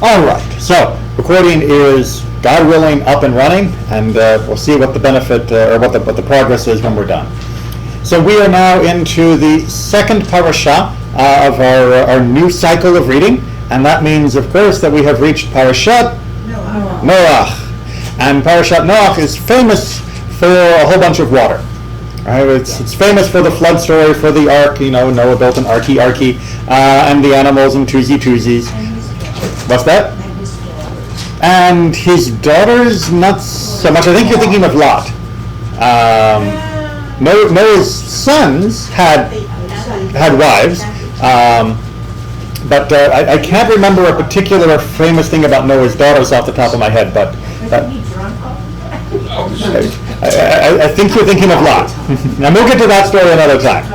All right, so recording is, God willing, up and running, and we'll see what the benefit or what the progress is when we're done. So we are now into the second parasha of our new cycle of reading, and that means, of course, that we have reached Parashat Noach. And Parashat Noach is famous for a whole bunch of water. Right? It's famous for the flood story, for the ark, Noah built an arky, and the animals and twosies. What's that? And his daughters, not so much. I think you're thinking of Lot. Noah's sons had wives, but I can't remember a particular famous thing about Noah's daughters off the top of my head. But I think you're thinking of Lot. And we'll get to that story another time.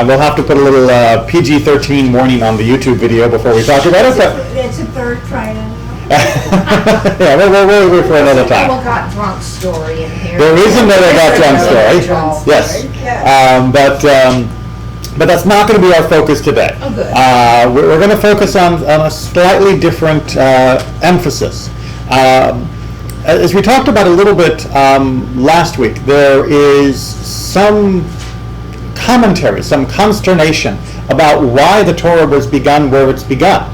We'll have to put a little PG-13 warning on the YouTube video before we talk about it. But it's a third try now. Yeah, we'll wait for another time. Noah got drunk story in here. There is another got drunk story. Yes. But that's not going to be our focus today. Oh, good. We're going to focus on a slightly different emphasis. As we talked about a little bit last week, there is some commentary, some consternation about why the Torah was begun where it's begun.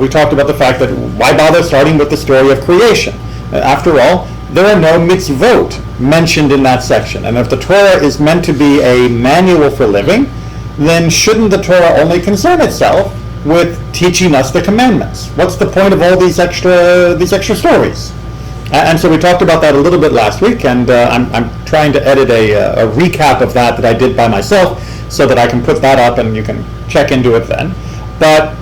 We talked about the fact that why bother starting with the story of creation? After all, there are no mitzvot mentioned in that section. And if the Torah is meant to be a manual for living, then shouldn't the Torah only concern itself with teaching us the commandments? What's the point of all these extra stories? And so we talked about that a little bit last week, and I'm trying to edit a recap of that I did by myself so that I can put that up and you can check into it then. But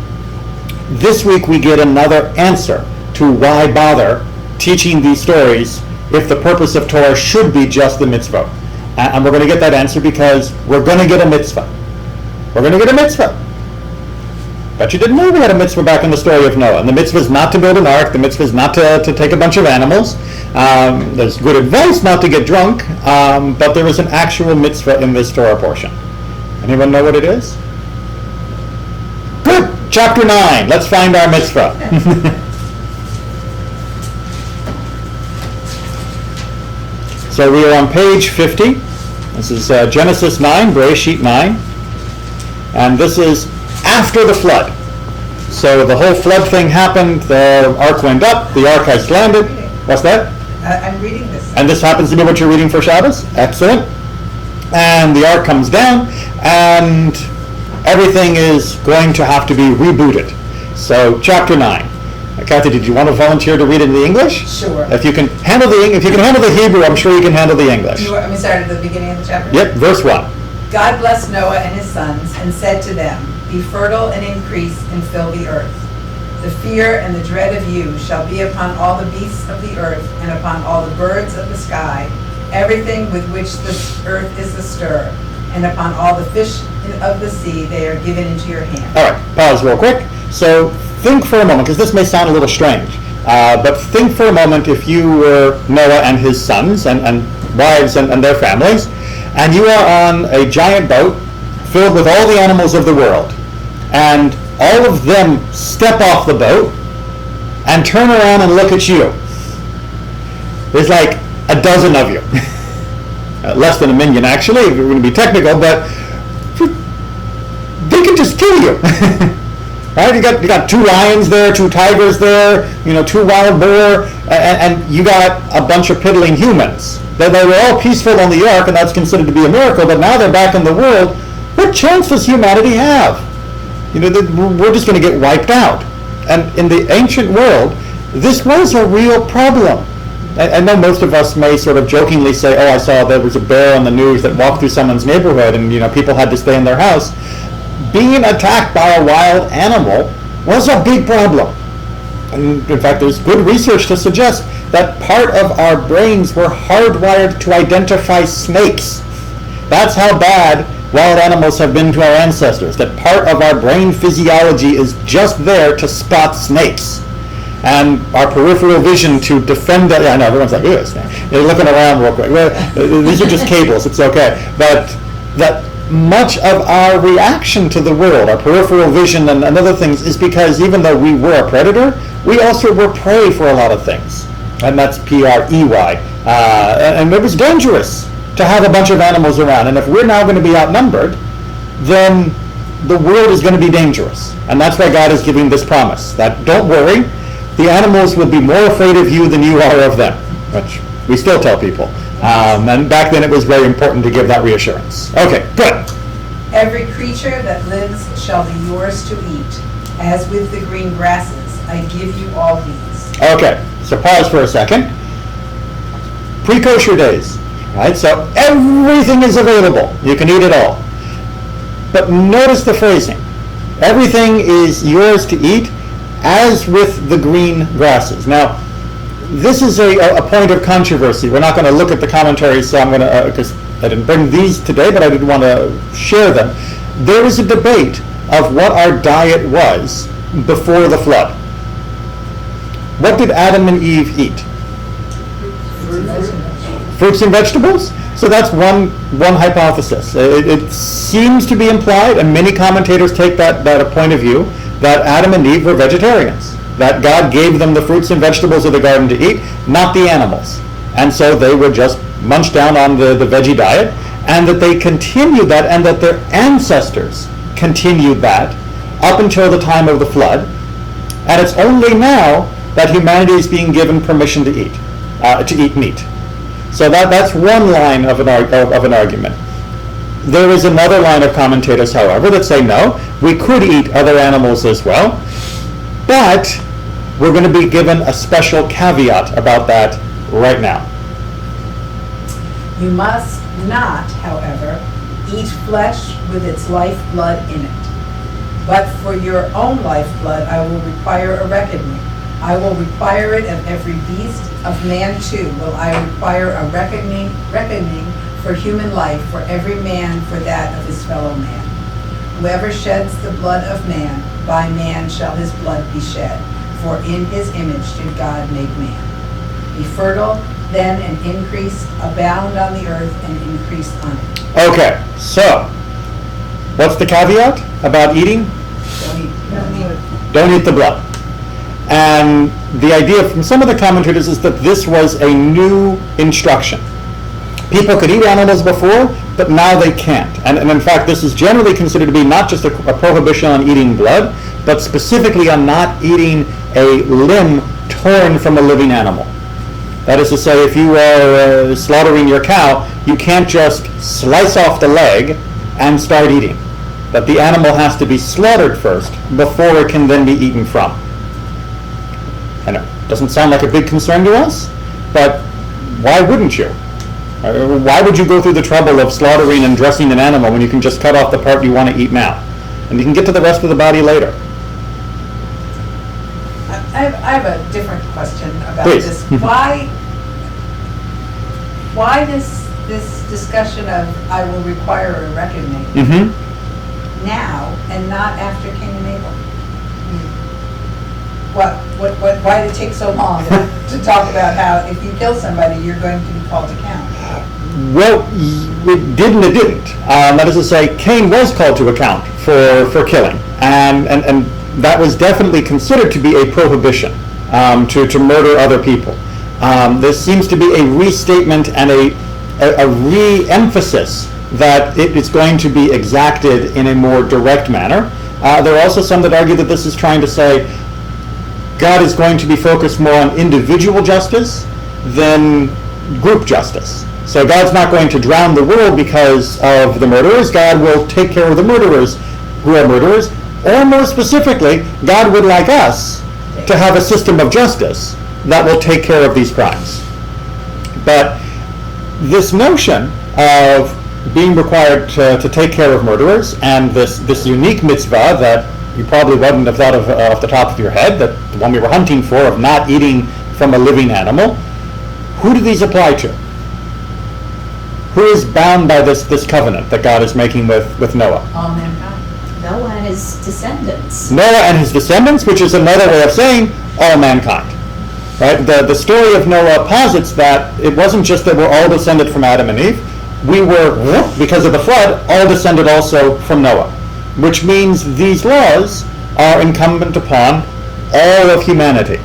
this week we get another answer to why bother teaching these stories if the purpose of Torah should be just the mitzvah. And we're going to get that answer because we're going to get a mitzvah. We're going to get a mitzvah. But you didn't know we had a mitzvah back in the story of Noah. And the mitzvah is not to build an ark. The mitzvah is not to take a bunch of animals. There's good advice not to get drunk. But there is an actual mitzvah in this Torah portion. Anyone know what it is? Good. Chapter 9. Let's find our mitzvah. So we are on page 50. This is Genesis 9, Bereshit 9. And this is after the flood. So the whole flood thing happened, the ark went up, the ark has landed. What's that? I'm reading this. And this happens to be what you're reading for Shabbos? Excellent. And the ark comes down, and everything is going to have to be rebooted. So chapter 9. Kathy, did you want to volunteer to read it in the English? Sure. If you can handle the Hebrew, I'm sure you can handle the English. You want me to start at the beginning of the chapter? Yep, verse 1. God blessed Noah and his sons and said to them, "Be fertile and increase and fill the earth. The fear and the dread of you shall be upon all the beasts of the earth and upon all the birds of the sky, everything with which the earth is astir, and upon all the fish of the sea they are given into your hand." All right, pause real quick. So think for a moment, because this may sound a little strange, but think for a moment if you were Noah and his sons and wives and their families, and you are on a giant boat filled with all the animals of the world, and all of them step off the boat and turn around and look at you. There's like a dozen of you. Less than a million, actually, if we're going to be technical, but they can just kill you. Right? You got 2 lions there, 2 tigers there, 2 wild boar, and you got a bunch of piddling humans. They were all peaceful on the ark, and that's considered to be a miracle, but now they're back in the world. What chance does humanity have? We're just going to get wiped out. And in the ancient world, this was a real problem. I know most of us may sort of jokingly say, "Oh, I saw there was a bear on the news that walked through someone's neighborhood, and people had to stay in their house." Being attacked by a wild animal was a big problem. And in fact, there's good research to suggest that part of our brains were hardwired to identify snakes. That's how bad wild animals have been to our ancestors, that part of our brain physiology is just there to spot snakes. And our peripheral vision to defend that. Yeah, I know, everyone's like, "Ew, snake." They're looking around real quick. Well, these are just cables, it's okay. But that much of our reaction to the world, our peripheral vision and other things, is because even though we were a predator, we also were prey for a lot of things, and that's Prey. And it was dangerous to have a bunch of animals around, and if we're now going to be outnumbered, then the world is going to be dangerous. And that's why God is giving this promise, that don't worry, the animals will be more afraid of you than you are of them, which we still tell people. And back then it was very important to give that reassurance. Okay, good. Every creature that lives shall be yours to eat. As with the green grasses, I give you all these. Okay, so pause for a second. Pre-kosher days, right? So everything is available. You can eat it all. But notice the phrasing. Everything is yours to eat, as with the green grasses. Now, this is a point of controversy. We're not going to look at the commentaries, so I'm going to, because I didn't bring these today, but I did want to share them. There is a debate of what our diet was before the flood. What did Adam and Eve eat? Fruits and vegetables? So that's one hypothesis. It seems to be implied, and many commentators take that point of view, that Adam and Eve were vegetarians, that God gave them the fruits and vegetables of the garden to eat, not the animals. And so they would just munch down on the veggie diet, and that they continued that, and that their ancestors continued that up until the time of the flood. And it's only now that humanity is being given permission to eat meat. So that's one line of an argument. There is another line of commentators, however, that say no, we could eat other animals as well, but we're going to be given a special caveat about that right now. You must not, however, eat flesh with its lifeblood in it. But for your own lifeblood I will require a reckoning. I will require it of every beast, of man too will I require a reckoning for human life, for every man for that of his fellow man. Whoever sheds the blood of man, by man shall his blood be shed, for in his image did God make man. Be fertile, then, and increase, abound on the earth, and increase on it. Okay, so what's the caveat about eating? Don't eat the blood. And the idea from some of the commentators is that this was a new instruction. People could eat animals before, but now they can't. And in fact, this is generally considered to be not just a prohibition on eating blood, but specifically on not eating a limb torn from a living animal. That is to say, if you are slaughtering your cow, you can't just slice off the leg and start eating. But the animal has to be slaughtered first before it can then be eaten from. I know, doesn't sound like a big concern to us, but why wouldn't you? Why would you go through the trouble of slaughtering and dressing an animal when you can just cut off the part you want to eat now? And you can get to the rest of the body later. I have a different question about Please. this. Why this discussion of I will require a reckoning now and not after Cain and Abel? Why did it take so long to talk about how if you kill somebody, you're going to be called to account? Well, it did and it didn't. That is to say, Cain was called to account for killing, and that was definitely considered to be a prohibition to murder other people. This seems to be a restatement and a re-emphasis that it is going to be exacted in a more direct manner. There are also some that argue that this is trying to say God is going to be focused more on individual justice than group justice. So God's not going to drown the world because of the murderers. God will take care of the murderers who are murderers. Or more specifically, God would like us to have a system of justice that will take care of these crimes. But this notion of being required to take care of murderers, and this unique mitzvah that you probably wouldn't have thought of off the top of your head, that the one we were hunting for, of not eating from a living animal, who do these apply to? Who is bound by this covenant that God is making with Noah? All mankind. Noah and his descendants. Noah and his descendants, which is another way of saying all mankind. Right? The story of Noah posits that it wasn't just that we're all descended from Adam and Eve. We were, because of the flood, all descended also from Noah, which means these laws are incumbent upon all of humanity.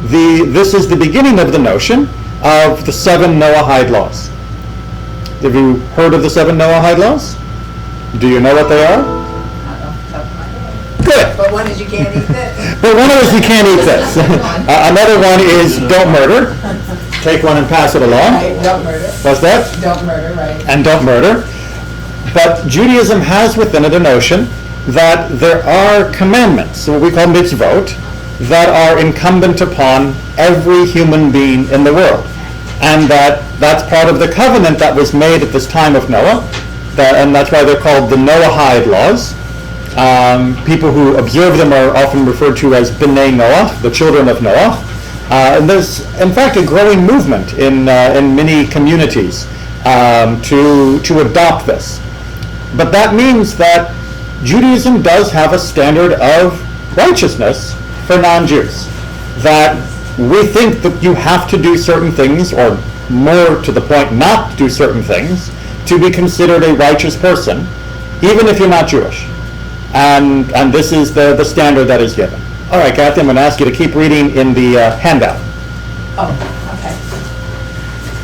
This is the beginning of the notion of the 7 Noahide laws. Have you heard of the 7 Noahide laws? Do you know what they are? Not off the top of my head. Good. But one is you can't eat this. But one of us, you can't eat this. Another one is don't murder. Take one and pass it along. Right, don't murder. What's that? Don't murder, right. And don't murder. But Judaism has within it a notion that there are commandments, what we call mitzvot, that are incumbent upon every human being in the world. And that's part of the covenant that was made at this time of Noah. And that's why they're called the Noahide laws. People who observe them are often referred to as B'nai Noah, the children of Noah. And there's, in fact, a growing movement in many communities to adopt this. But that means that Judaism does have a standard of righteousness for non-Jews. That we think that you have to do certain things, or more to the point, not do certain things, to be considered a righteous person, even if you're not Jewish. And this is the standard that is given. All right, Kathy, I'm going to ask you to keep reading in the handout. Oh, okay.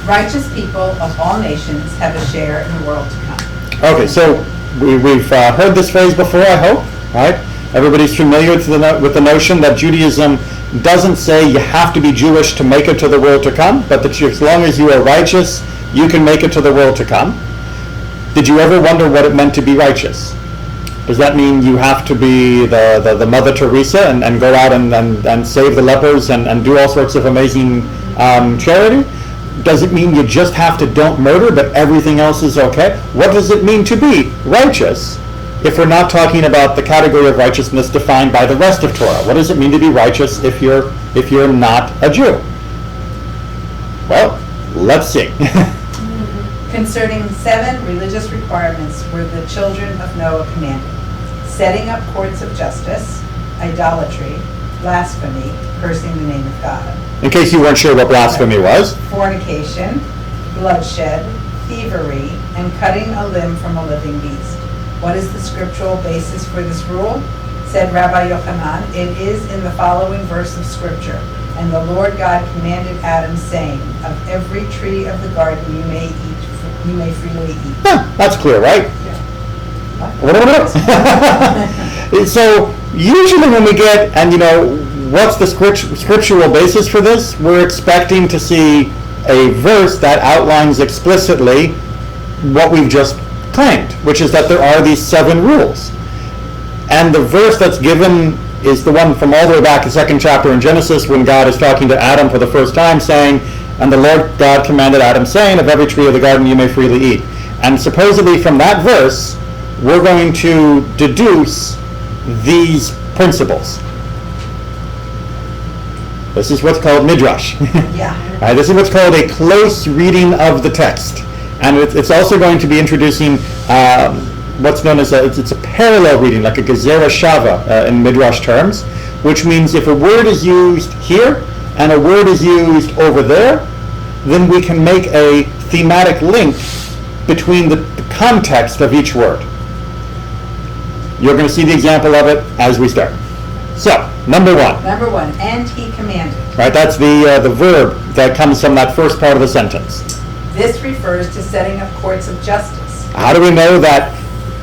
Righteous people of all nations have a share in the world to come. Okay, so we've heard this phrase before, I hope, right? Everybody's familiar with the notion that Judaism doesn't say you have to be Jewish to make it to the world to come, but that as long as you are righteous, you can make it to the world to come. Did you ever wonder what it meant to be righteous? Does that mean you have to be the Mother Teresa and go out and save the lepers and do all sorts of amazing charity? Does it mean you just have to don't murder, but everything else is okay? What does it mean to be righteous if we're not talking about the category of righteousness defined by the rest of Torah? What does it mean to be righteous if you're not a Jew? Well, let's see. Concerning 7 religious requirements were the children of Noah commanded: setting up courts of justice, idolatry, blasphemy, cursing the name of God, In case you weren't sure what blasphemy was. fornication, bloodshed, thievery, and cutting a limb from a living beast. What is the scriptural basis for this rule? Said Rabbi Yochanan, it is in the following verse of scripture. And the Lord God commanded Adam, saying, of every tree of the garden you may freely eat. Huh, that's clear, right? Yeah. So usually when we get, and what's the scriptural basis for this? We're expecting to see a verse that outlines explicitly what we've just claimed, which is that there are these 7 rules. And the verse that's given is the one from all the way back in 2nd chapter in Genesis, when God is talking to Adam for the first time, saying, and the Lord God commanded Adam, saying, of every tree of the garden you may freely eat. And supposedly from that verse, we're going to deduce these principles. This is what's called midrash. Yeah. Right, this is what's called a close reading of the text. And it's also going to be introducing what's known as it's a parallel reading, like a gezerah shava in midrash terms, which means if a word is used here and a word is used over there, then we can make a thematic link between the context of each word. You're going to see the example of it as we start. So, number 1. Number 1, and he commanded. Right, that's the verb that comes from that first part of the sentence. This refers to setting up courts of justice. How do we know that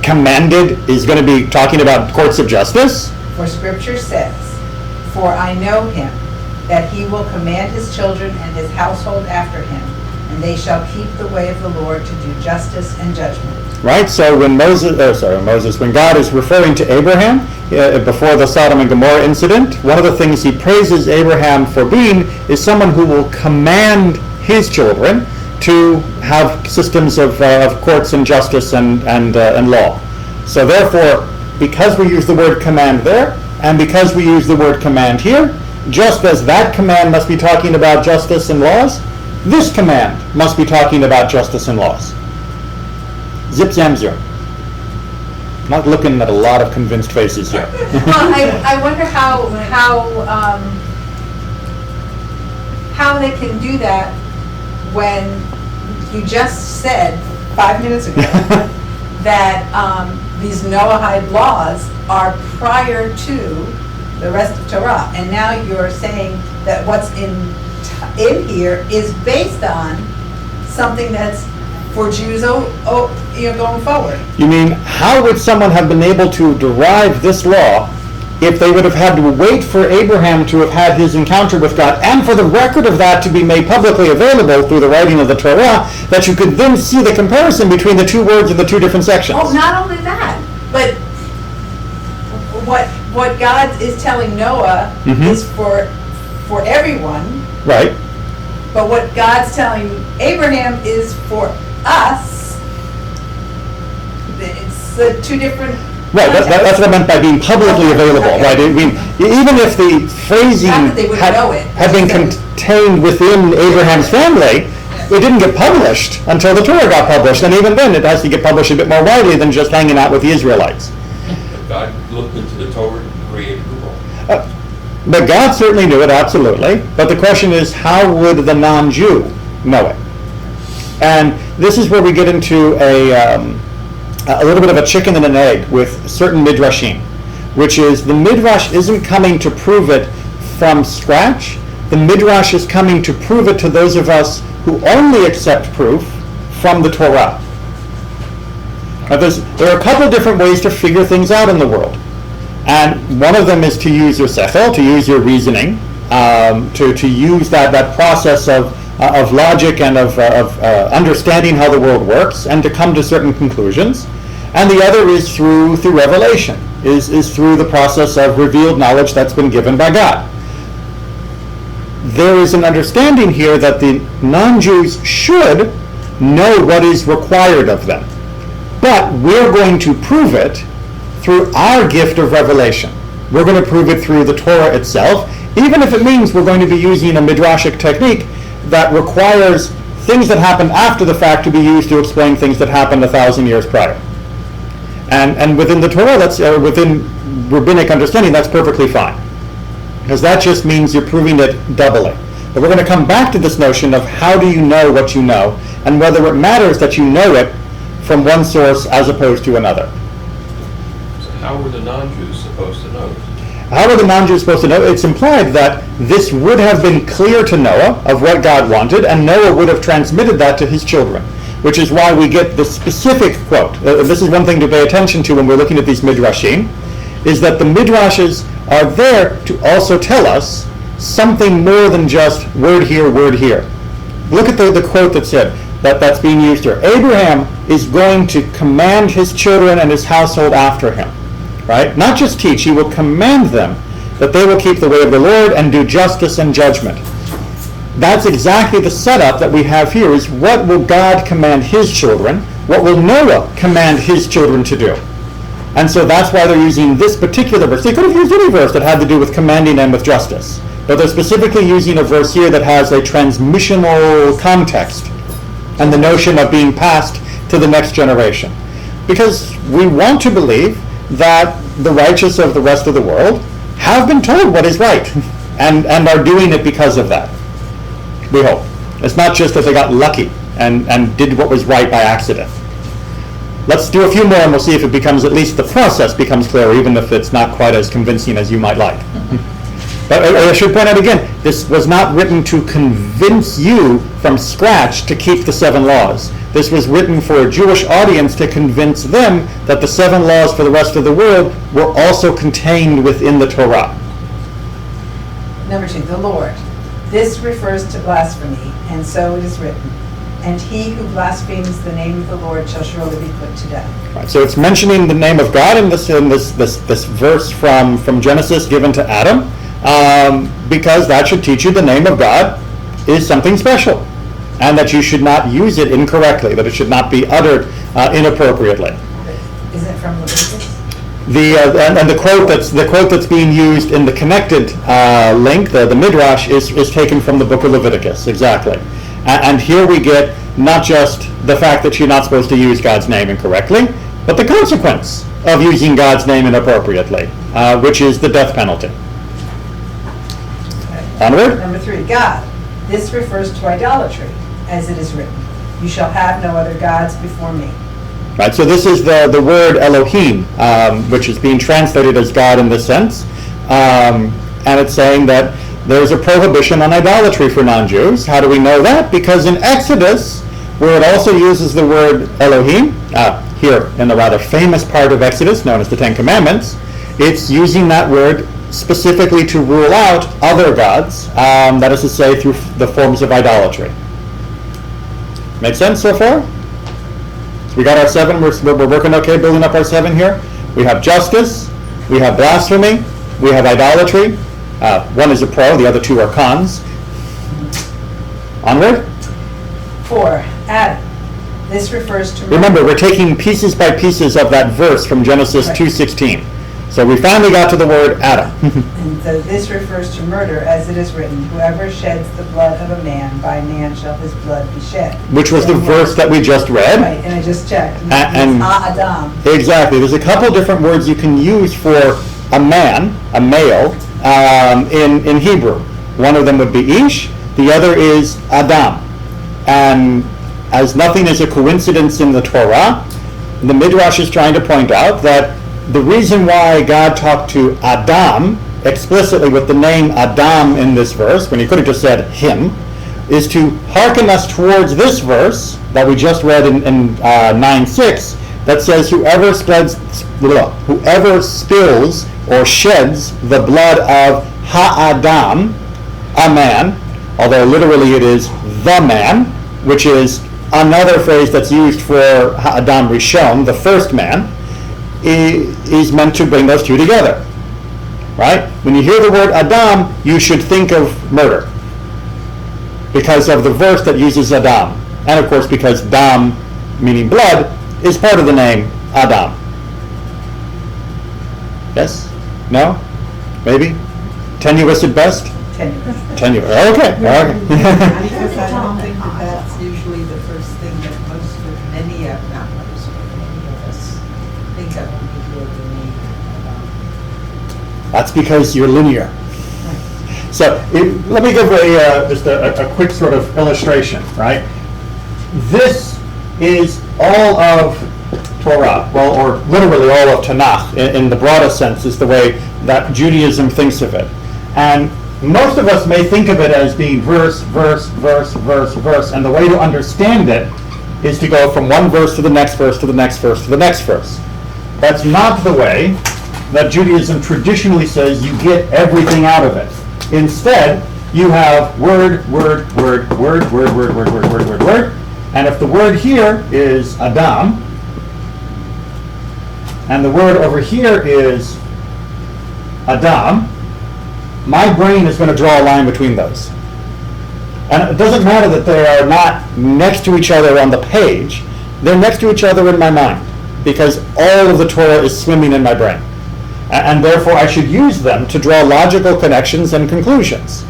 commanded is going to be talking about courts of justice? For scripture says, for I know him, that he will command his children and his household after him, and they shall keep the way of the Lord to do justice and judgment. Right, so when when God is referring to Abraham before the Sodom and Gomorrah incident, one of the things he praises Abraham for being is someone who will command his children to have systems of courts and justice and law. So therefore, because we use the word command there, and because we use the word command here, just as that command must be talking about justice and laws, this command must be talking about justice and laws. Zip zam zoom. Not looking at a lot of convinced faces here. Well, I wonder how they can do that when you just said 5 minutes ago that these Noahide laws are prior to the rest of Torah. And now you're saying that what's in here is based on something that's for Jews going forward. You mean, how would someone have been able to derive this law if they would have had to wait for Abraham to have had his encounter with God, and for the record of that to be made publicly available through the writing of the Torah, that you could then see the comparison between the two words in the two different sections? Oh, not only that, but what God is telling Noah is for everyone. Right. But what God's telling Abraham is for us. It's two different. Right, that's what I meant by being publicly available, okay. right? I mean, even if the phrasing had been contained within Abraham's family, it didn't get published until the Torah got published, and even then it has to get published a bit more widely than just hanging out with the Israelites. God looked into the Torah and created the law. But God certainly knew it, absolutely. But the question is, how would the non-Jew know it? And this is where we get into a little bit of a chicken and an egg with certain midrashim, which is the midrash isn't coming to prove it from scratch. The midrash is coming to prove it to those of us who only accept proof from the Torah. Now, there are a couple different ways to figure things out in the world. And one of them is to use your sechel, to use your reasoning, to use that process of logic and of understanding how the world works, and to come to certain conclusions. And the other is through revelation, is through the process of revealed knowledge that's been given by God. There is an understanding here that the non-Jews should know what is required of them. But we're going to prove it through our gift of revelation. We're going to prove it through the Torah itself, even if it means we're going to be using a midrashic technique that requires things that happened after the fact to be used to explain things that happened 1,000 years prior. And within the Torah, within rabbinic understanding, that's perfectly fine, because that just means you're proving it doubly. But we're going to come back to this notion of how do you know what you know, and whether it matters that you know it from one source as opposed to another. So how were the non-Jews supposed to know? How are the non-Jews supposed to know? It's implied that this would have been clear to Noah of what God wanted, and Noah would have transmitted that to his children, which is why we get the specific quote. This is one thing to pay attention to when we're looking at these midrashim, is that the midrashes are there to also tell us something more than just word here, word here. Look at the quote that said, that's being used here. Abraham is going to command his children and his household after him. Right? Not just teach, he will command them that they will keep the way of the Lord and do justice and judgment. That's exactly the setup that we have here, is what will God command his children? What will Noah command his children to do? And so that's why they're using this particular verse. They could have used any verse that had to do with commanding them with justice. But they're specifically using a verse here that has a transmissional context and the notion of being passed to the next generation. Because we want to believe that the righteous of the rest of the world have been told what is right and are doing it because of that. We hope. It's not just that they got lucky and did what was right by accident. Let's do a few more and we'll see if it becomes, at least the process becomes clearer, even if it's not quite as convincing as you might like. But I should point out again, this was not written to convince you from scratch to keep the 7 laws. This was written for a Jewish audience to convince them that the 7 laws for the rest of the world were also contained within the Torah. Number 2, the Lord. This refers to blasphemy, and so it is written. And he who blasphemes the name of the Lord shall surely be put to death. Right, so it's mentioning the name of God in this verse from Genesis given to Adam, because that should teach you the name of God is something special, and that you should not use it incorrectly, that it should not be uttered inappropriately. Is it from Leviticus? The quote that's being used in the connected link, the midrash, is taken from the book of Leviticus, exactly. And here we get not just the fact that you're not supposed to use God's name incorrectly, but the consequence of using God's name inappropriately, which is the death penalty. Onward. Number 3, God. This refers to idolatry, as it is written, you shall have no other gods before me. Right, so this is the word Elohim, which is being translated as God in this sense. And it's saying that there's a prohibition on idolatry for non-Jews. How do we know that? Because in Exodus, where it also uses the word Elohim, here in the rather famous part of Exodus known as the Ten Commandments, it's using that word specifically to rule out other gods, that is to say, through the forms of idolatry. Make sense so far? So we got our 7, we're working okay building up our 7 here. We have justice, we have blasphemy, we have idolatry. One is a pro, the other 2 are cons. Onward. 4. Adam. This refers to... Remember, we're taking pieces by pieces of that verse from Genesis 2:16. So we finally got to the word Adam. And so this refers to murder, as it is written, whoever sheds the blood of a man, by man shall his blood be shed. Which was the verse that we just read. Right, and I just checked. And Adam. Exactly. There's a couple different words you can use for a man, a male, in Hebrew. One of them would be Ish, the other is Adam. And as nothing is a coincidence in the Torah, the Midrash is trying to point out that the reason why God talked to Adam explicitly with the name Adam in this verse, when he could have just said him, is to hearken us towards this verse that we just read in 9:6 that says whoever spills or sheds the blood of Ha'adam, a man, although literally it is the man, which is another phrase that's used for Ha'adam Rishon, the first man, is meant to bring those 2 together. Right? When you hear the word Adam, you should think of murder because of the verse that uses Adam. And of course because Dam, meaning blood, is part of the name Adam. Yes? No? Maybe? Tenuous at best? Tenuous. Okay. Because I don't think that that's usually the first thing that many of us think of when we hear the name Adam. That's because you're linear. So let me give just a quick sort of illustration, right? This is all of Torah, well, or literally all of Tanakh in the broadest sense is the way that Judaism thinks of it. And most of us may think of it as being verse, verse, verse, verse, verse, and the way to understand it is to go from one verse to the next verse to the next verse to the next verse. That's not the way that Judaism traditionally says you get everything out of it. Instead, you have word, word, word, word, word, word, word, word, word, word, word, and if the word here is Adam, and the word over here is Adam, my brain is going to draw a line between those. And it doesn't matter that they are not next to each other on the page, they're next to each other in my mind, because all of the Torah is swimming in my brain. And therefore I should use them to draw logical connections and conclusions.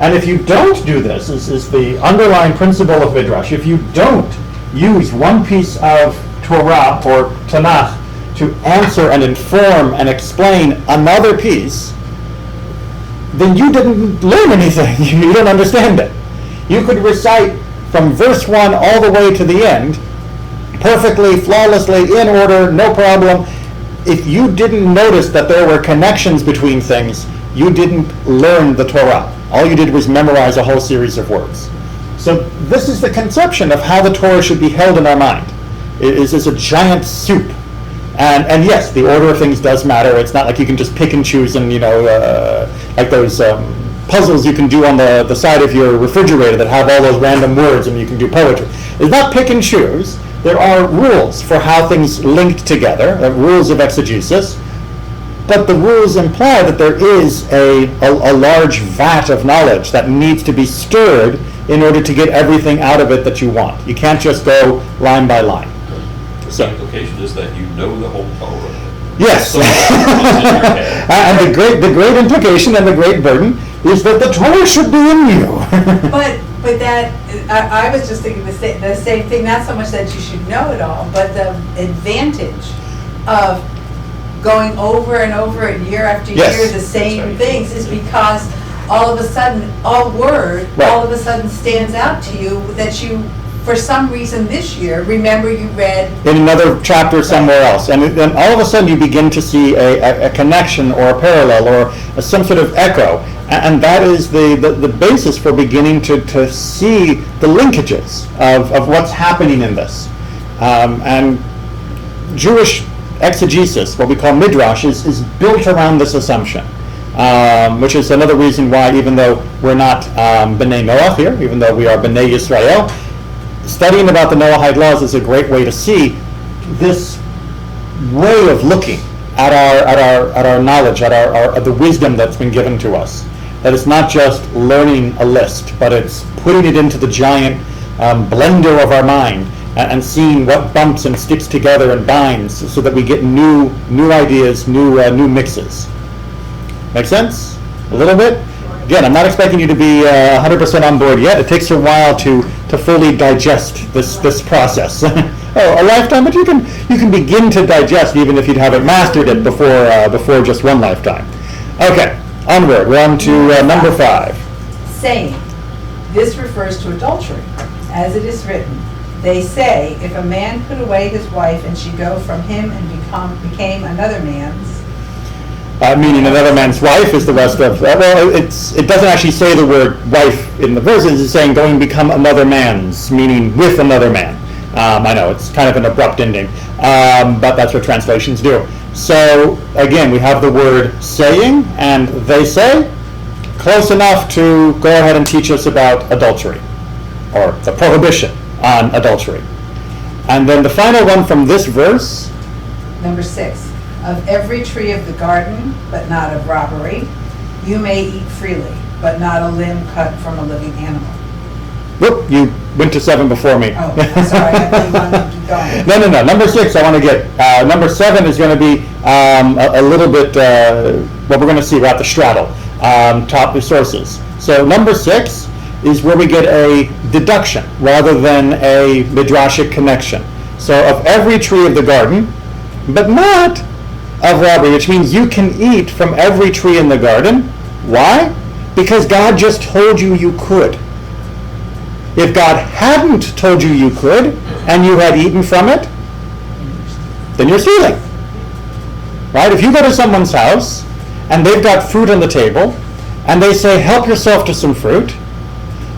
And if you don't do this, this is the underlying principle of Midrash, if you don't use one piece of Torah or Tanakh to answer and inform and explain another piece, then you didn't learn anything. You don't understand it. You could recite from verse 1 all the way to the end, perfectly, flawlessly, in order, no problem. If you didn't notice that there were connections between things, you didn't learn the Torah. All you did was memorize a whole series of words. So this is the conception of how the Torah should be held in our mind. It is a giant soup. And yes, the order of things does matter. It's not like you can just pick and choose and, like those puzzles you can do on the side of your refrigerator that have all those random words and you can do poetry. It's not pick and choose. There are rules for how things linked together, rules of exegesis, but the rules imply that there is a large vat of knowledge that needs to be stirred in order to get everything out of it that you want. You can't just go line by line. So the implication is that you know the whole Torah. Yes. So it's in your head. And the great implication and the great burden is that the Torah should be in you. But that, I was just thinking the same thing, not so much that you should know it all, but the advantage of going over and over and year after Yes. year the same things is because all of a sudden, all Right. of a sudden stands out to you that you for some reason this year, remember you read, in another chapter somewhere else. And then all of a sudden you begin to see a connection or a parallel or some sort of echo. And that is the basis for beginning to see the linkages of what's happening in this. And Jewish exegesis, what we call midrash, is built around this assumption. Which is another reason why, even though we're not B'nai Noach here, even though we are B'nai Yisrael, studying about the Noahide laws is a great way to see this way of looking at our knowledge, at the wisdom that's been given to us. That it's not just learning a list, but it's putting it into the giant blender of our mind and seeing what bumps and sticks together and binds, so that we get new ideas, new mixes. Make sense? A little bit? Again, I'm not expecting you to be 100% on board yet. It takes a while to fully digest this process. A lifetime, but you can begin to digest even if you haven't mastered it before just one lifetime. Okay, onward. We're on to number 5. saying, this refers to adultery, as it is written. They say, if a man put away his wife and she go from him and became another man's. Meaning another man's wife is the rest of, well, it doesn't actually say the word wife in the verses. It's saying going to become another man's, meaning with another man. I know, it's kind of an abrupt ending, but that's what translations do. So, again, we have the word saying, and they say, close enough to go ahead and teach us about adultery, or the prohibition on adultery. And then the final one from this verse. Number 6, of every tree of the garden, but not of robbery, you may eat freely, but not a limb cut from a living animal. Whoop, you went to 7 before me. Oh, sorry, I thought you wanted to keep going. No. Number 6, I want to get. Number 7 is going to be a little bit what we're going to see. We're at the straddle, top the sources. So number 6 is where we get a deduction rather than a midrashic connection. So of every tree of the garden, but not of robbery, which means you can eat from every tree in the garden. Why? Because God just told you you could. If God hadn't told you you could, and you had eaten from it, then you're stealing. Right? If you go to someone's house, and they've got fruit on the table, and they say, help yourself to some fruit,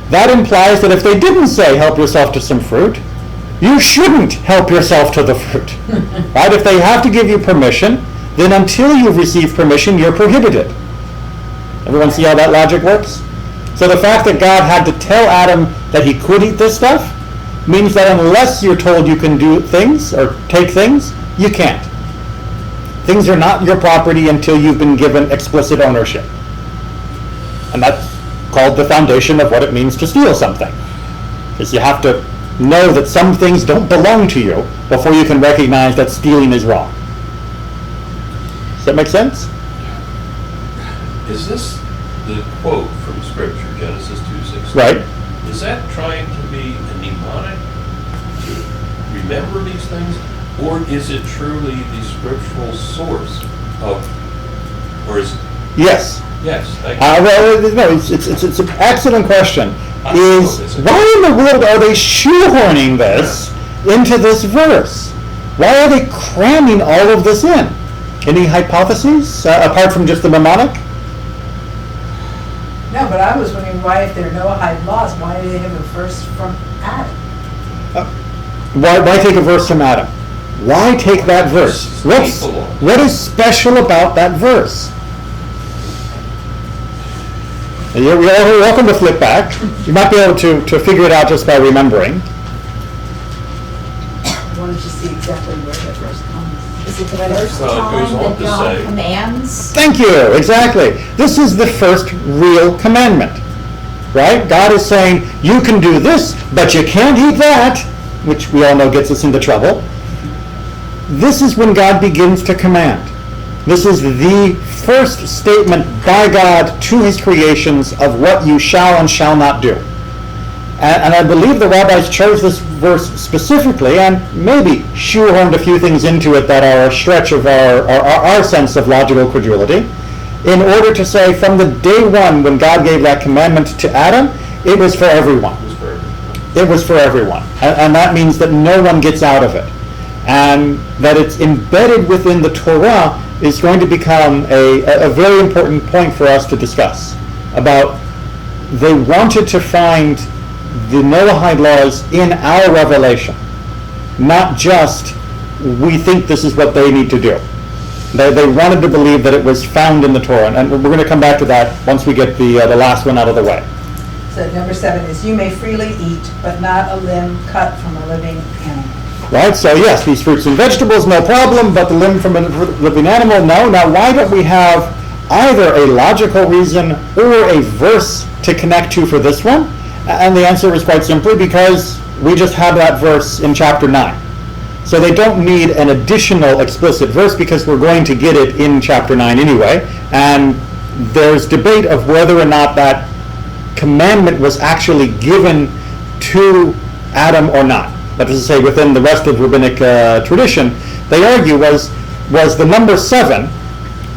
that implies that if they didn't say, help yourself to some fruit, you shouldn't help yourself to the fruit. Right? If they have to give you permission, then until you've received permission, you're prohibited. Everyone see how that logic works? So the fact that God had to tell Adam that he could eat this stuff means that unless you're told you can do things or take things, you can't. Things are not your property until you've been given explicit ownership. And that's called the foundation of what it means to steal something. Because you have to know that some things don't belong to you before you can recognize that stealing is wrong. Does that make sense? Is this the quote from Scripture, Genesis 2:16? Right. Is that trying to be a mnemonic to remember these things, or is it truly the scriptural source of, or is it? Yes. Yes. Thank you. No, it's an excellent question. I know Is this. why in the world are they shoehorning this into this verse? Why are they cramming all of this in? Any hypotheses apart from just the mnemonic? No, but I was wondering why, if there are Noahide laws, why do they have a verse from Adam? Why take a verse from Adam? Why take that verse? What is special about that verse? You're welcome to flip back. You might be able to figure it out just by remembering. I wanted to see exactly where that verse comes. Is it the first Well, it goes time on that to God say- commands? Thank you, exactly. This is the first real commandment, right? God is saying, you can do this, but you can't eat that, which we all know gets us into trouble. This is when God begins to command. This is the first statement by God to his creations of what you shall and shall not do. And I believe the rabbis chose this verse specifically and maybe shoehorned a few things into it that are a stretch of our sense of logical credulity, in order to say from the day one when God gave that commandment to Adam, it was for everyone. It was for everyone. it was for everyone. And that means that no one gets out of it. And that it's embedded within the Torah is going to become a very important point for us to discuss. About they wanted to find the Noahide laws in our revelation, not just we think this is what they need to do. They wanted to believe that it was found in the Torah, and we're going to come back to that once we get the last one out of the way. So number 7 is, you may freely eat, but not a limb cut from a living animal. Right, so yes, these fruits and vegetables, no problem, but the limb from a living animal, no. Now, why don't we have either a logical reason or a verse to connect to for this one? And the answer is quite simply because we just have that verse in chapter 9. So they don't need an additional explicit verse because we're going to get it in chapter 9 anyway. And there's debate of whether or not that commandment was actually given to Adam or not. That is to say, within the rest of rabbinic tradition, they argue was the number 7,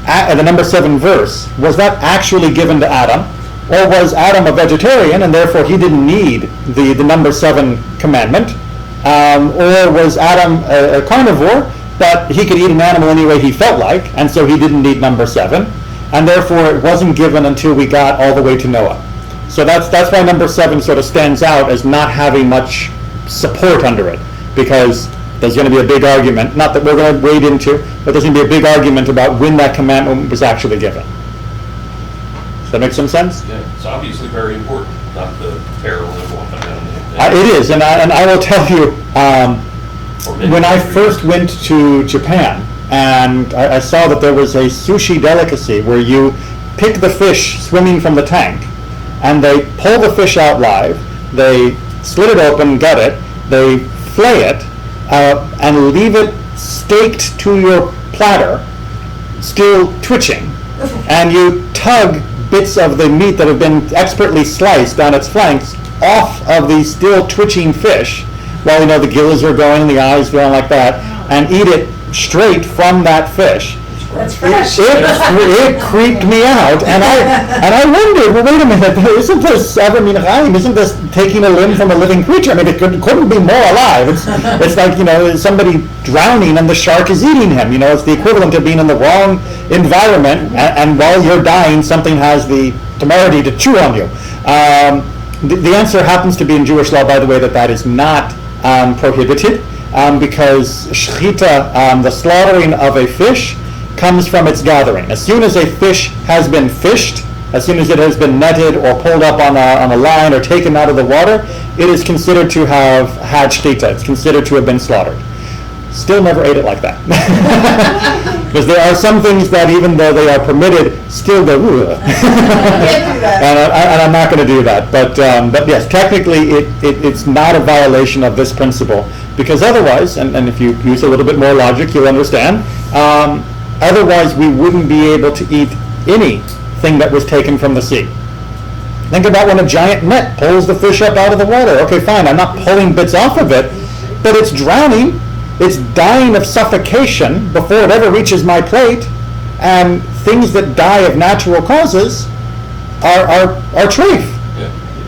the number 7 verse, was that actually given to Adam? Or was Adam a vegetarian and therefore he didn't need the number 7 commandment? Or was Adam a carnivore, but he could eat an animal any way he felt like, and so he didn't need number 7, and therefore it wasn't given until we got all the way to Noah. So that's why number 7 sort of stands out as not having much support under it, because there's going to be a big argument, not that we're going to wade into, but there's going to be a big argument about when that commandment was actually given. Does that make some sense? Yeah, it's obviously very important, not the terrible and walking down It is, and I will tell you, when I first went to Japan, and I saw that there was a sushi delicacy where you pick the fish swimming from the tank, and they pull the fish out live, they slit it open, gut it, they flay it, and leave it staked to your platter, still twitching, and you tug bits of the meat that have been expertly sliced down its flanks off of the still twitching fish, while the gills are going and the eyes going like that, and eat it straight from that fish. That's fresh. It creeped me out, and I wondered, well, wait a minute, isn't this isn't this taking a limb from a living creature? I mean, it couldn't be more alive. It's like somebody drowning and the shark is eating him. It's the equivalent of being in the wrong environment, and while you're dying, something has the temerity to chew on you. The answer happens to be in Jewish law, by the way, that is not prohibited, because shechita, the slaughtering of a fish, comes from its gathering. As soon as a fish has been fished, as soon as it has been netted or pulled up on a line or taken out of the water, it is considered to have had shechita. It's considered to have been slaughtered. Still never ate it like that. Because there are some things that, even though they are permitted, still go, and I'm not going to do that. But yes, technically it's not a violation of this principle, because otherwise, and if you use a little bit more logic, you'll understand, otherwise we wouldn't be able to eat anything that was taken from the sea. Think about when a giant net pulls the fish up out of the water. Okay, fine, I'm not pulling bits off of it, but it's drowning. It's dying of suffocation before it ever reaches my plate, and things that die of natural causes are treif,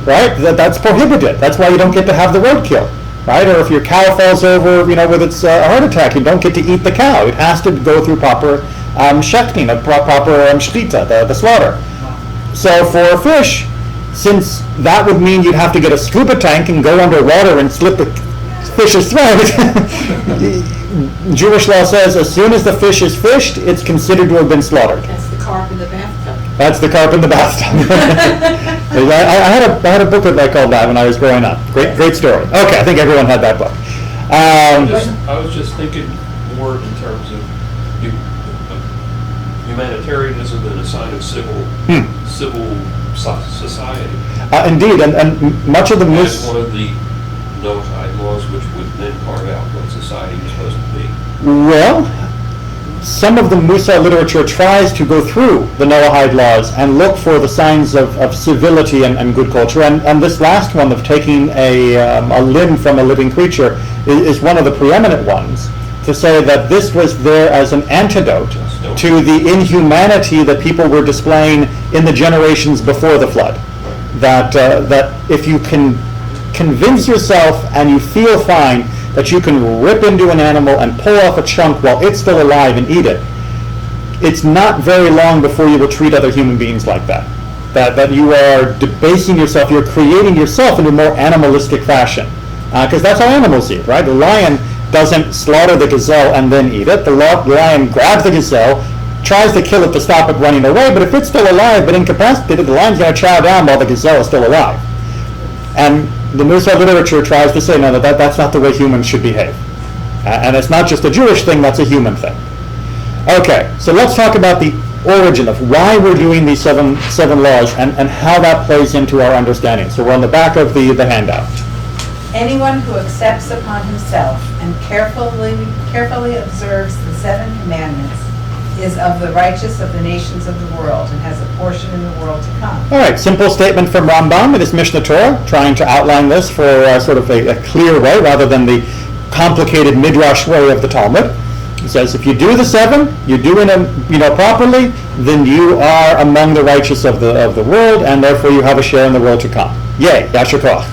right? That's prohibited. That's why you don't get to have the roadkill, right? Or if your cow falls over, with its heart attack, you don't get to eat the cow. It has to go through proper shechting, proper shechita, the slaughter. So for a fish, since that would mean you'd have to get a scuba tank and go underwater and slit the fish's throat, Jewish law says as soon as the fish is fished, it's considered to have been slaughtered. That's the carp in the bathtub. That's the carp in the bathtub. I had a booklet I called that when I was growing up. Great story. Okay, I think everyone had that book. I was just thinking more in terms of humanitarianism and a sign of civil society. Indeed, and much of the As one of the Noahide laws, which would then carve out what society is supposed to be. Well, some of the Musa literature tries to go through the Noahide laws and look for the signs of civility and good culture. And this last one of taking a limb from a living creature is one of the preeminent ones, to say that this was there as an antidote to the inhumanity that people were displaying in the generations before the flood. That if you can convince yourself and you feel fine that you can rip into an animal and pull off a chunk while it's still alive and eat it, it's not very long before you will treat other human beings like that. That you are debasing yourself, you're creating yourself in a more animalistic fashion. Because that's how animals eat, right? The lion doesn't slaughter the gazelle and then eat it. The lion grabs the gazelle, tries to kill it to stop it running away, but if it's still alive but incapacitated, the lion's going to chow down while the gazelle is still alive. And the Musa literature tries to say, no, that's not the way humans should behave. And it's not just a Jewish thing, that's a human thing. Okay, so let's talk about the origin of why we're doing these seven laws and how that plays into our understanding. So we're on the back of the handout. Anyone who accepts upon himself and carefully observes the 7 commandments is of the righteous of the nations of the world and has a portion in the world to come. All right, simple statement from Rambam in his Mishnah Torah, trying to outline this for sort of a clear way rather than the complicated midrash way of the Talmud. It says, if you do the 7, you're doing them, properly, then you are among the righteous of the world, and therefore you have a share in the world to come. Yay, yasher koach.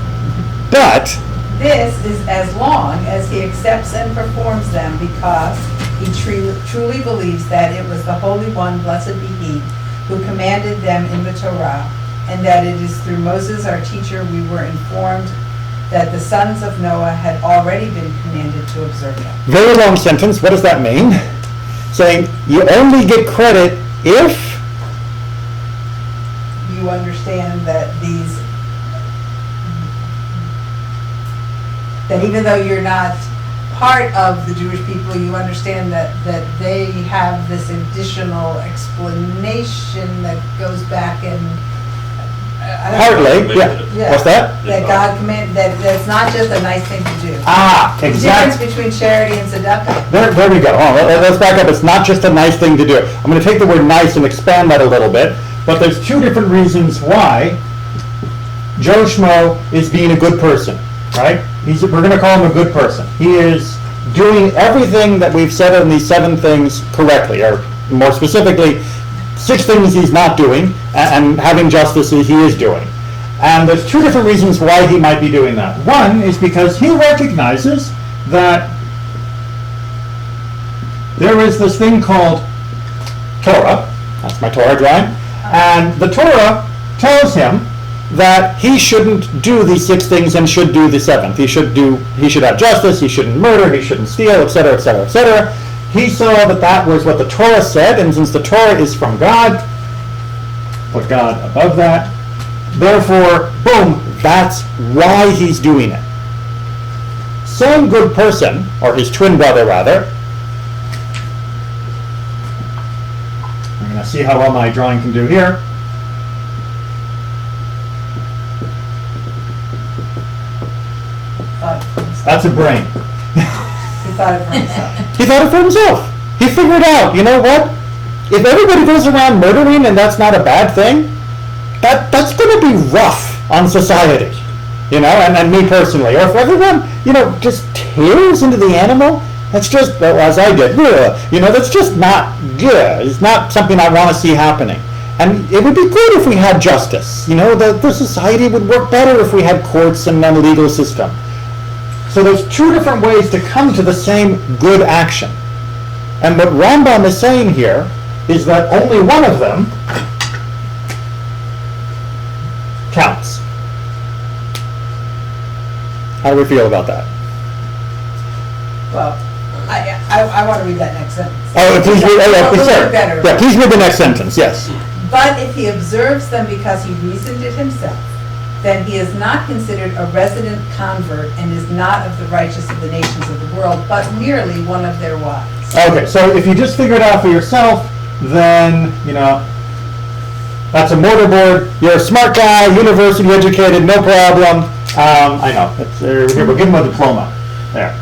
But this is as long as he accepts and performs them, because he truly believes that it was the Holy One, blessed be He, who commanded them in the Torah, and that it is through Moses, our teacher, we were informed that the sons of Noah had already been commanded to observe them. Very long sentence. What does that mean? Saying you only get credit if you understand that that even though you're not part of the Jewish people, you understand that they have this additional explanation that goes back and partly, yeah. What's that? That God commanded, that it's not just a nice thing to do. Exactly. The difference between charity and tzedakah. There we go. Let's back up. It's not just a nice thing to do. I'm going to take the word nice and expand that a little bit. But there's 2 different reasons why Joe Schmo is being a good person, right? We're going to call him a good person. He is doing everything that we've said in these 7 things correctly, or more specifically, 6 things he's not doing, and having justice he is doing. And there's 2 different reasons why he might be doing that. One is because he recognizes that there is this thing called Torah. That's my Torah drawing. And the Torah tells him that he shouldn't do these 6 things and should do the 7th. He should have justice, he shouldn't murder, he shouldn't steal, etc., etc., etc. He saw that was what the Torah said, and since the Torah is from God, put God above that, therefore, boom, that's why he's doing it. Same good person, or his twin brother rather, I'm going to see how well my drawing can do here. That's a brain. He thought it for himself. He thought it for himself. He figured out, you know what? If everybody goes around murdering and that's not a bad thing, that's going to be rough on society, and me personally. Or if everyone, just tears into the animal, that's just, as I did, that's just not good. It's not something I want to see happening. And it would be good if we had justice. The society would work better if we had courts and a legal system. So there's 2 different ways to come to the same good action. And what Rambam is saying here is that only one of them counts. How do we feel about that? Well, I want to read that next sentence. Oh, please read. Sorry. Yeah, please read the next sentence. Yes. But if he observes them because he reasoned it himself, then he is not considered a resident convert and is not of the righteous of the nations of the world, but merely one of their wives. Okay, so if you just figure it out for yourself, then, that's a mortarboard. You're a smart guy, university educated, no problem. I know. Here, we'll give him a diploma. There.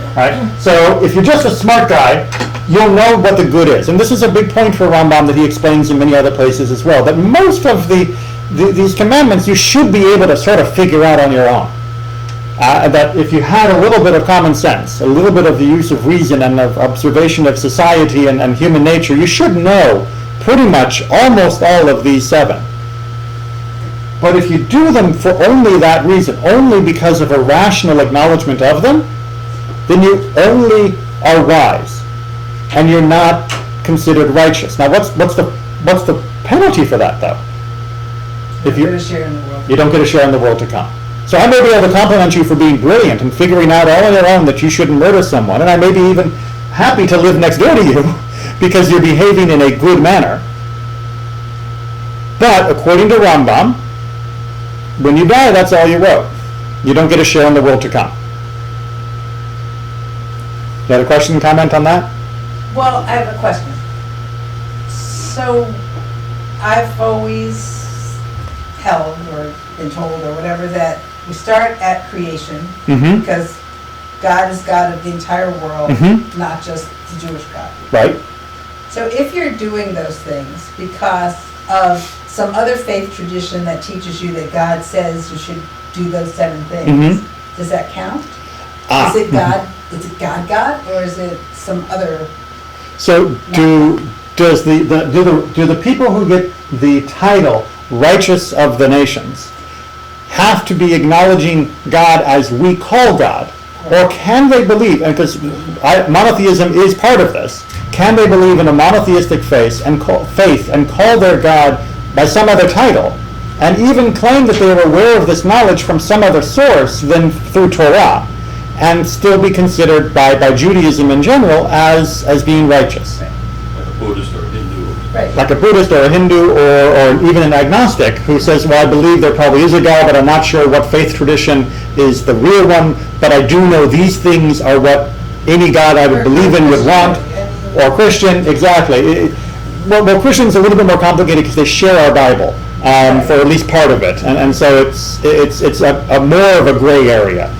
All right? So if you're just a smart guy, you'll know what the good is. And this is a big point for Rambam that he explains in many other places as well, that most of these commandments you should be able to sort of figure out on your own. That if you had a little bit of common sense, a little bit of the use of reason and of observation of society and human nature, you should know pretty much almost all of these 7. But if you do them for only that reason, only because of a rational acknowledgement of them, then you only are wise, and you're not considered righteous. Now, what's the penalty for that, though? If You're going to share in the world. you don't get a share in the world to come. So I may be able to compliment you for being brilliant and figuring out all on your own that you shouldn't murder someone, and I may be even happy to live next door to you because you're behaving in a good manner. But according to Rambam, when you die, that's all you wrote. You don't get a share in the world to come. You had a question, comment on that? Well, I have a question. So, I've always held or been told or whatever that we start at creation Mm-hmm. because God is God of the entire world, Mhm. not just the Jewish God. Right? So if you're doing those things because of some other faith tradition that teaches you that God says you should do those 7 things, Mhm. does that count? Ah, Is it God? Is it God, or is it some other? So do the people who get the title righteous of the nations have to be acknowledging God as we call God? Or can they believe, and because monotheism is part of this, can they believe in a monotheistic faith and call their God by some other title, and even claim that they are aware of this knowledge from some other source than through Torah, and still be considered by Judaism in general as being righteous? Like a Buddhist or Hindu. Right. Like a Buddhist or a Hindu or even an agnostic who says, well, I believe there probably is a God, but I'm not sure what faith tradition is the real one, but I do know these things are what any God I would believe in would want. Or Christian, exactly. Well, Christian's a little bit more complicated because they share our Bible for at least part of it, and so it's a more of a gray area.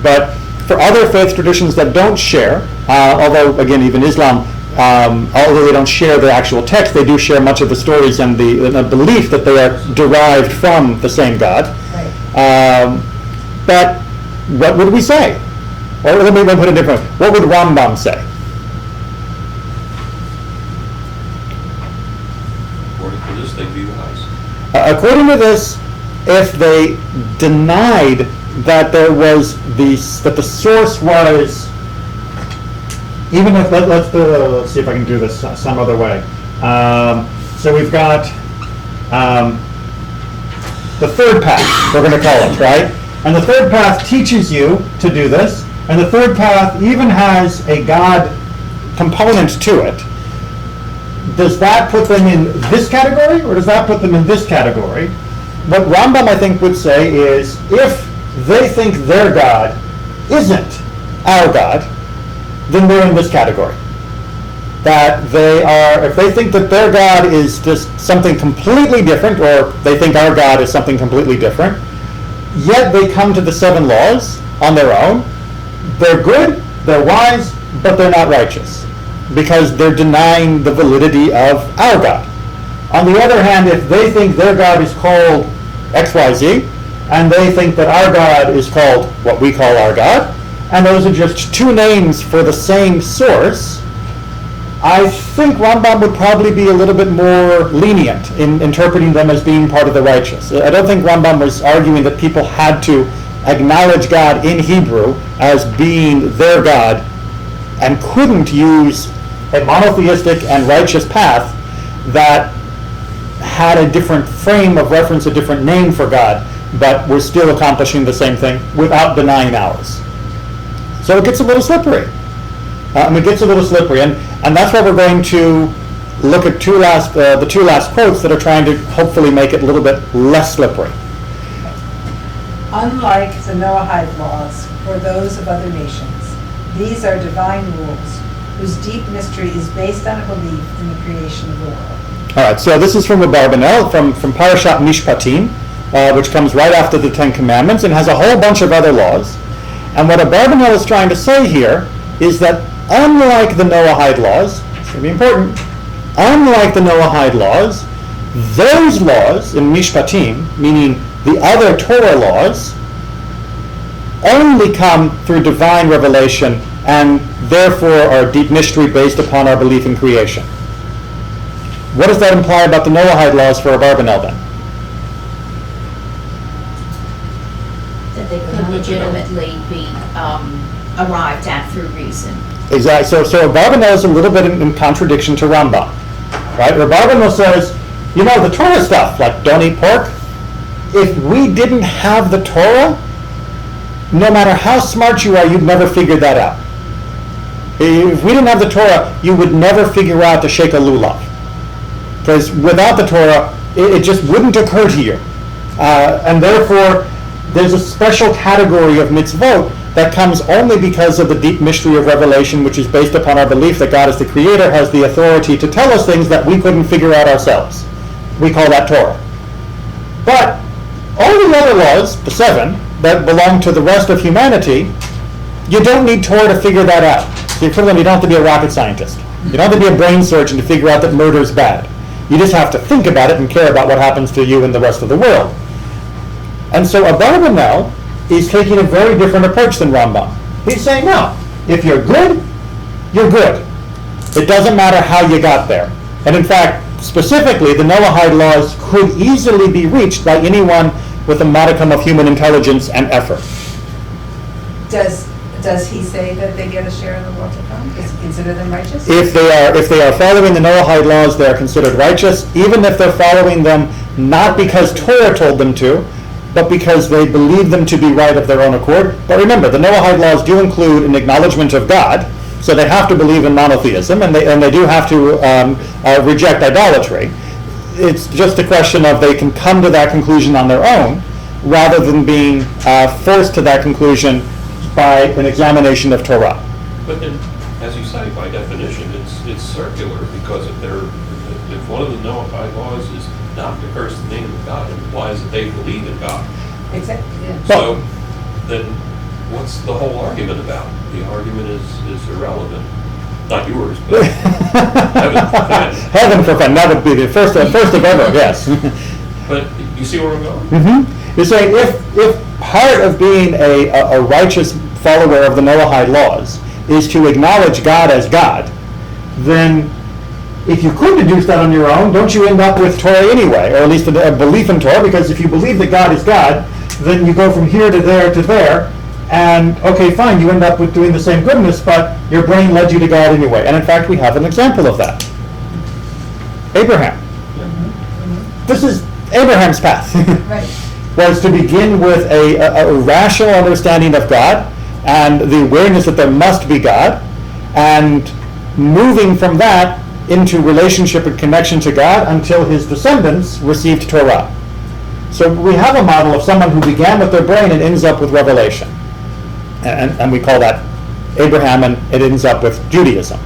But for other faith traditions that don't share, although again even Islam, although they don't share the actual text, they do share much of the stories and the belief that they are derived from the same God. Right. But what would we say? Or let me put it differently. What would Rambam say? According to this, they'd be wise. According to this, if they denied that there was that the source was, even if let's see if I can do this some other way. So we've got the third path, we're going to call it, right? And the third path teaches you to do this, and the third path even has a God component to it. Does that put them in this category, or does that put them in this category? What Rambam, I think, would say is, if they think their God isn't our God, then they're in this category. That they are, if they think that their God is just something completely different, or they think our God is something completely different, yet they come to the 7 laws on their own, they're good, they're wise, but they're not righteous, because they're denying the validity of our God. On the other hand, if they think their God is called XYZ, and they think that our God is called what we call our God, and those are just 2 names for the same source, I think Rambam would probably be a little bit more lenient in interpreting them as being part of the righteous. I don't think Rambam was arguing that people had to acknowledge God in Hebrew as being their God and couldn't use a monotheistic and righteous path that had a different frame of reference, a different name for God, but we're still accomplishing the same thing without denying ours. So it gets a little slippery. It gets a little slippery, and that's why we're going to look at the 2 last quotes that are trying to hopefully make it a little bit less slippery. Unlike the Noahide laws or those of other nations, these are divine rules whose deep mystery is based on a belief in the creation of the world. All right, so this is from Abarbanel, from Parashat Mishpatim, which comes right after the 10 Commandments and has a whole bunch of other laws. And what Abarbanel is trying to say here is that unlike the Noahide laws, it's going to be important, unlike the Noahide laws, those laws in Mishpatim, meaning the other Torah laws, only come through divine revelation and therefore are deep mystery based upon our belief in creation. What does that imply about the Noahide laws for Abarbanel then? That they could legitimately be arrived at through reason. Exactly. So Abarbanel is a little bit in contradiction to Rambam, right? Abarbanel says, the Torah stuff, like don't eat pork. If we didn't have the Torah, no matter how smart you are, you'd never figure that out. If we didn't have the Torah, you would never figure out to shake a lulav. Because without the Torah, it just wouldn't occur to you. And therefore, there's a special category of mitzvot that comes only because of the deep mystery of revelation, which is based upon our belief that God is the creator, has the authority to tell us things that we couldn't figure out ourselves. We call that Torah. But all the other laws, the 7, that belong to the rest of humanity, you don't need Torah to figure that out. The equivalent, you don't have to be a rocket scientist. You don't have to be a brain surgeon to figure out that murder is bad. You just have to think about it and care about what happens to you and the rest of the world. And so Abarbanel is taking a very different approach than Rambam. He's saying, no, if you're good, you're good. It doesn't matter how you got there. And in fact, specifically, the Noahide laws could easily be reached by anyone with a modicum of human intelligence and effort. Does he say that they get a share in the world to come? Does he consider them righteous? If they are following the Noahide laws, they are considered righteous, even if they're following them not because Torah told them to, but because they believe them to be right of their own accord. But remember, the Noahide laws do include an acknowledgement of God, so they have to believe in monotheism, and they do have to reject idolatry. It's just a question of they can come to that conclusion on their own, rather than being forced to that conclusion by an examination of Torah. But then, as you say, by definition, it's circular, because if one of the Noahide laws is not to curse the name of God, it implies that they believe in God. Exactly. Yeah. So then, what's the whole argument about? The argument is irrelevant. Not yours, but heaven forbid. Heaven forbid. That would be the first of ever, yes. But you see where I'm going? Mm-hmm. You're saying if part of being a righteous follower of the Noahide laws is to acknowledge God as God, then if you could deduce that on your own, don't you end up with Torah anyway, or at least a belief in Torah? Because if you believe that God is God, then you go from here to there, and okay, fine, you end up with doing the same goodness, but your brain led you to God anyway. And in fact, we have an example of that. Abraham. This is Abraham's path. Right. Was to begin with a rational understanding of God and the awareness that there must be God, and moving from that into relationship and connection to God until his descendants received Torah. So we have a model of someone who began with their brain and ends up with revelation. And we call that Abraham, and it ends up with Judaism.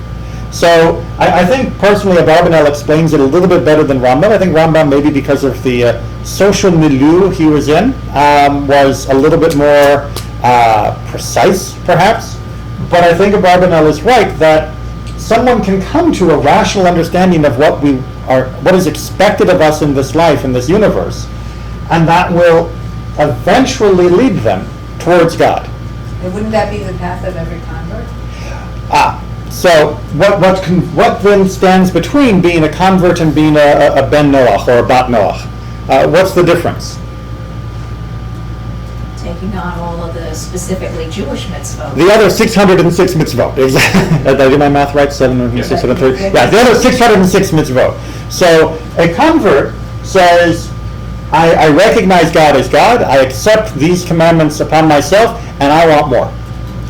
So I think personally Abarbanel explains it a little bit better than Rambam. I think Rambam, maybe because of the social milieu he was in, was a little bit more precise, perhaps. But I think Abarbanel is right that someone can come to a rational understanding of what is expected of us in this life, in this universe, and that will eventually lead them towards God. And wouldn't that be the path of every convert? So what then stands between being a convert and being a ben Noach or a bat Noach? What's the difference? Taking on all of the specifically Jewish mitzvot. The other 606 mitzvot. Did I do my math right? 603? Yeah, the other 606 mitzvot. So a convert says, I recognize God as God, I accept these commandments upon myself, and I want more.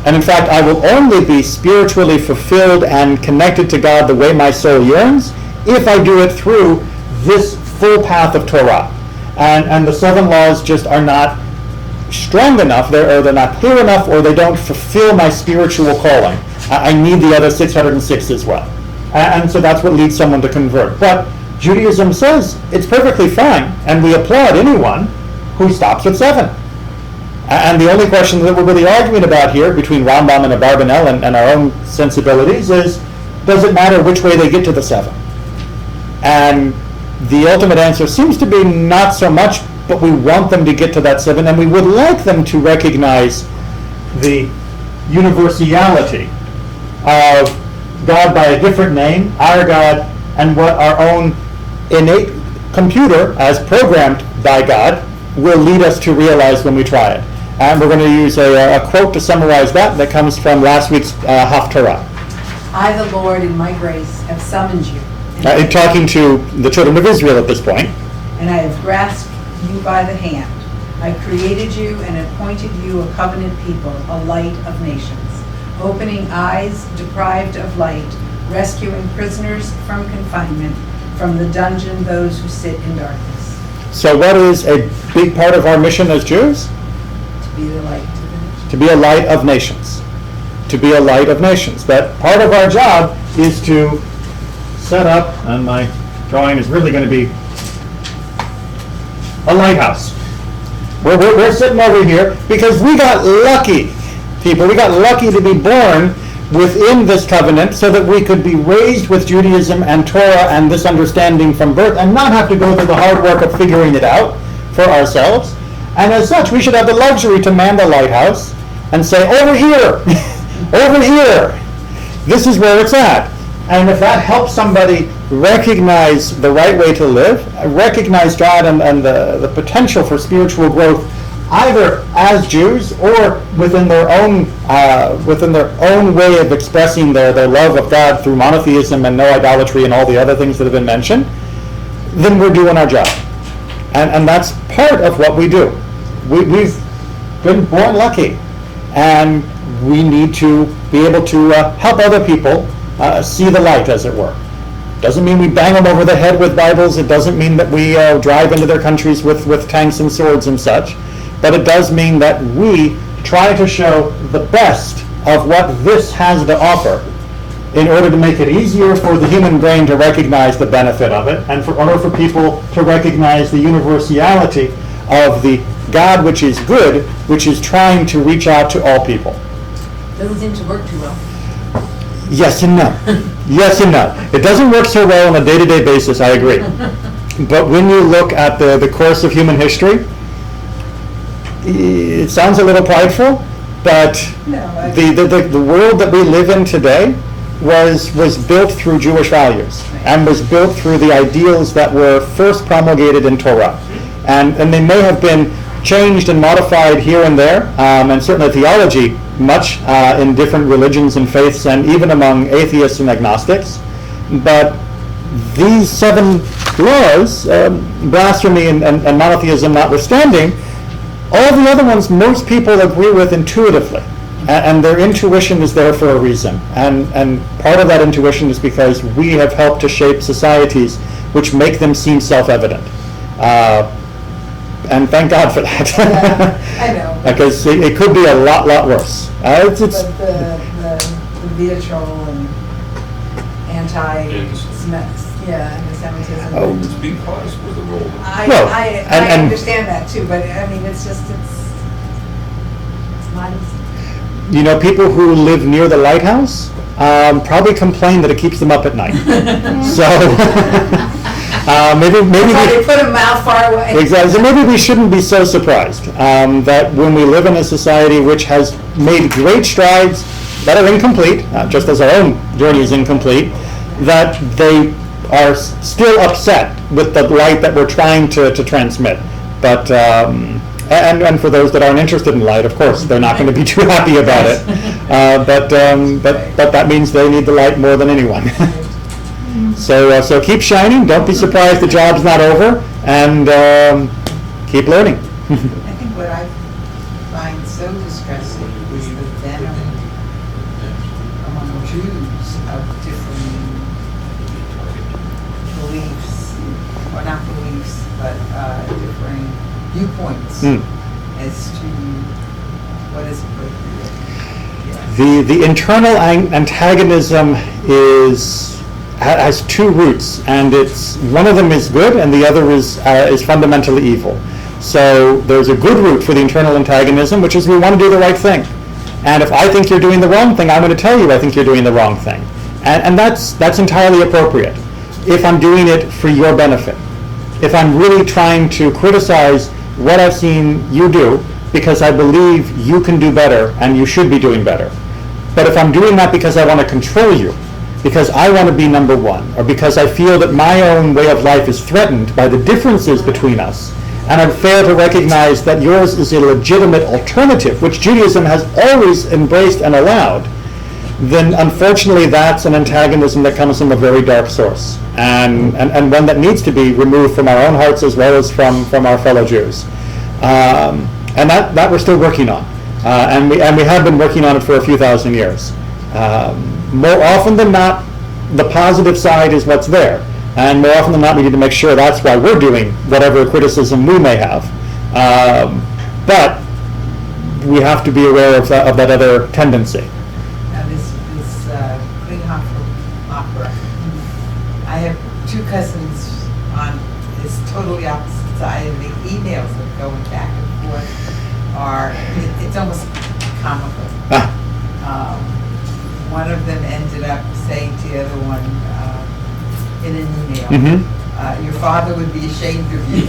And in fact, I will only be spiritually fulfilled and connected to God the way my soul yearns if I do it through this full path of Torah. And the 7 laws just are not strong enough, they're not clear enough, or they don't fulfill my spiritual calling. I need the other 606 as well. And so that's what leads someone to convert. But Judaism says it's perfectly fine, and we applaud anyone who stops at 7. And the only question that we're really arguing about here between Rambam and Abarbanel and our own sensibilities is, does it matter which way they get to the 7? And the ultimate answer seems to be not so much, but we want them to get to that 7, and we would like them to recognize the universality of God by a different name, our God, and what our own innate computer, as programmed by God, will lead us to realize when we try it. And we're going to use a quote to summarize that comes from last week's Haftarah. I, the Lord, in my grace, have summoned you. In talking to the children of Israel at this point. And I have grasped you by the hand. I created you and appointed you a covenant people, a light of nations, opening eyes deprived of light, rescuing prisoners from confinement, from the dungeon those who sit in darkness. So what is a big part of our mission as Jews? To be the light to the nations. To be a light of nations. To be a light of nations. That part of our job is to set up, and my drawing is really going to be a lighthouse. We're sitting over here because we got lucky, people. We got lucky to be born within this covenant so that we could be raised with Judaism and Torah and this understanding from birth and not have to go through the hard work of figuring it out for ourselves. And as such, we should have the luxury to man the lighthouse and say, over here, over here, this is where it's at. And if that helps somebody recognize the right way to live, recognize God and the potential for spiritual growth, either as Jews or within their own way of expressing their love of God through monotheism and no idolatry and all the other things that have been mentioned, then we're doing our job. And that's part of what we do. We've been born lucky, and we need to be able to help other people see the light, as it were. Doesn't mean we bang them over the head with Bibles. It doesn't mean that we drive into their countries with tanks and swords and such. But it does mean that we try to show the best of what this has to offer in order to make it easier for the human brain to recognize the benefit of it, and in order for people to recognize the universality of the God which is good, which is trying to reach out to all people. Doesn't seem to work too well. Yes and no. Yes and no. It doesn't work so well on a day-to-day basis, I agree. But when you look at the course of human history, it sounds a little prideful, but the world that we live in today was built through Jewish values and was built through the ideals that were first promulgated in Torah. And they may have been changed and modified here and there, and certainly theology much in different religions and faiths and even among atheists and agnostics. But these 7 laws, blasphemy and monotheism notwithstanding, all the other ones most people agree with intuitively. And their intuition is there for a reason. And part of that intuition is because we have helped to shape societies which make them seem self-evident. And thank God for that. Yeah, I know. Because it could be a lot worse. But the vitriol and anti-Semitism. Oh. It's because we're the role model. I understand that too, but I mean, it's not easy. You know, people who live near the lighthouse probably complain that it keeps them up at night. So maybe They put them out far away. Exactly. So maybe we shouldn't be so surprised that when we live in a society which has made great strides that are incomplete, just as our own journey is incomplete, that they are still upset with the light that we're trying to transmit. But and for those that aren't interested in light, of course, they're not going to be too happy about it. But that means they need the light more than anyone. So keep shining. Don't be surprised the job's not over, and keep learning. I think what I find so distressing is the venom among Jews of different beliefs, or not beliefs, but differing viewpoints as to what is appropriate. The internal antagonism has 2 roots, and one of them is good, and the other is fundamentally evil. So there's a good root for the internal antagonism, which is we want to do the right thing. And if I think you're doing the wrong thing, I'm going to tell you I think you're doing the wrong thing. And that's entirely appropriate if I'm doing it for your benefit. If I'm really trying to criticize what I've seen you do because I believe you can do better and you should be doing better. But if I'm doing that because I want to control you, because I want to be number one, or because I feel that my own way of life is threatened by the differences between us, and I fail to recognize that yours is a legitimate alternative, which Judaism has always embraced and allowed, then unfortunately that's an antagonism that comes from a very dark source, and one that needs to be removed from our own hearts as well as from our fellow Jews. And that we're still working on. And we have been working on it for a few thousand years. More often than not, the positive side is what's there. And more often than not, we need to make sure that's why we're doing whatever criticism we may have. But we have to be aware of that other tendency. Now this Klinghoffer opera. I have two cousins on this totally opposite side, and the emails that go back and forth it's almost comical. One of them ended up saying to the other one in an email, your father would be ashamed of you.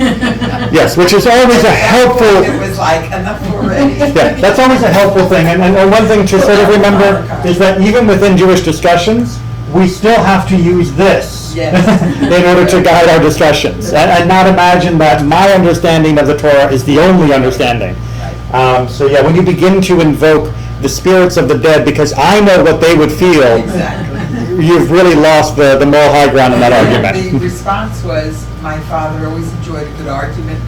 Yes, which is always a helpful... It was like, enough already. Yeah, that's always a helpful thing. And one thing to sort of remember is that even within Jewish discussions, we still have to use this in order to guide our discussions. And not imagine that my understanding of the Torah is the only understanding. So yeah, when you begin to invoke the spirits of the dead because I know what they would feel, you've really lost the moral high ground in that argument. The response was, my father always enjoyed a good argument.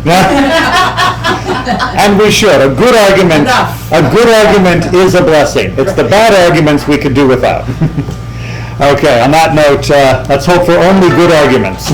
And we should. A good argument. A good argument is a blessing. It's the bad arguments we could do without. Okay, on that note, let's hope for only good arguments.